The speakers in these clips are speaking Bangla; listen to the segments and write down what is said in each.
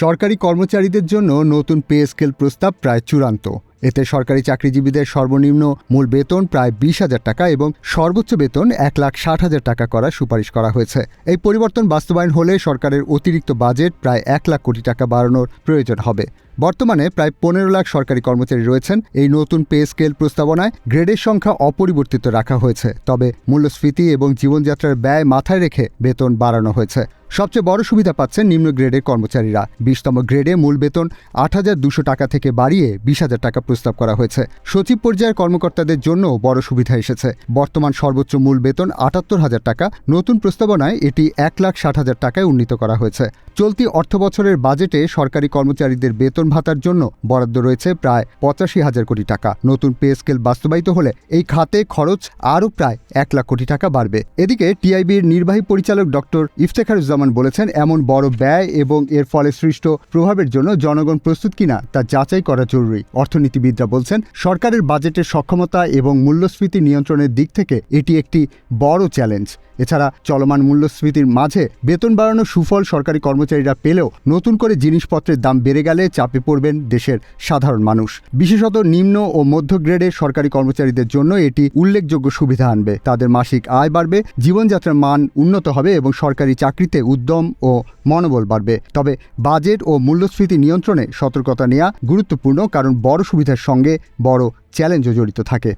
সরকারি কর্মচারীদের জন্য নতুন পে স্কেল প্রস্তাব প্রায় চূড়ান্ত। এতে সরকারি চাকরিজীবীদের সর্বনিম্ন মূল বেতন প্রায় 20,000 টাকা এবং সর্বোচ্চ বেতন 1,60,000 টাকা করার সুপারিশ করা হয়েছে। এই পরিবর্তন বাস্তবায়ন হলে সরকারের অতিরিক্ত বাজেট প্রায় 1 লাখ কোটি টাকা বাড়ানোর প্রয়োজন হবে। বর্তমানে প্রায় 15 লাখ সরকারি কর্মচারী রয়েছেন। এই নতুন পে স্কেল প্রস্তাবনায় গ্রেডের সংখ্যা অপরিবর্তিত রাখা হয়েছে, তবে মূল্যস্ফীতি এবং জীবনযাত্রার ব্যয় মাথায় রেখে বেতন বাড়ানো হয়েছে। সবচেয়ে বড় সুবিধা পাচ্ছেন নিম্ন গ্রেডের কর্মচারীরা। 20তম গ্রেডে মূল বেতন 8,200 টাকা থেকে বাড়িয়ে 20,000 টাকা প্রস্তাব করা হয়েছে। সচিব পর্যায়ের কর্মকর্তাদের জন্য বড় সুবিধা এসেছে। বর্তমান সর্বোচ্চ মূল বেতন 78,000 টাকা, নতুন প্রস্তাবনায় এটি 1,60,000 টাকায় উন্নীত করা হয়েছে। চলতি অর্থবছরের বাজেটে সরকারি কর্মচারীদের বেতন ভাতার জন্য বরাদ্দ রয়েছে প্রায় 85,000 কোটি টাকা। নতুন পে স্কেল বাস্তবায়িত হলে এই খাতে খরচ আরও প্রায় 1 লাখ কোটি টাকা বাড়বে। এদিকে টিআইবির নির্বাহী পরিচালক ডক্টর ইফতেখারুজ্জামান বলেছেন, এমন বড় ব্যয় এবং এর ফলে সৃষ্ট প্রভাবের জন্য জনগণ প্রস্তুত কিনা তা যাচাই করা জরুরি। অর্থনীতিবিদরা বলছেন, সরকারের বাজেটের সক্ষমতা এবং মূল্যস্ফীতি নিয়ন্ত্রণের দিক থেকে এটি একটি বড় চ্যালেঞ্জ। এছাড়া চলমান মূল্যস্ফীতির মাঝে বেতন বাড়ানোর সুফল সরকারি কর্মচারীরা পেলেও নতুন করে জিনিসপত্রের দাম বেড়ে গেলে চাপে পড়বেন দেশের সাধারণ মানুষ। বিশেষত নিম্ন ও মধ্য গ্রেডের সরকারি কর্মচারীদের জন্য এটি উল্লেখযোগ্য সুবিধা আনবে। তাদের মাসিক আয় বাড়বে, জীবনযাত্রার মান উন্নত হবে এবং সরকারি চাকরিতে উদ্যম ও মনোবল বাড়বে। তবে বাজেট ও মূল্যস্ফীতি নিয়ন্ত্রণে সতর্কতা নেওয়া গুরুত্বপূর্ণ, কারণ বড় সুবিধার সঙ্গে বড় চ্যালেঞ্জও জড়িত থাকে।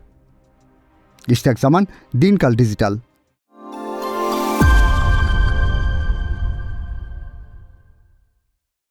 ইশতিয়াক জামান, দিনকাল ডিজিটাল।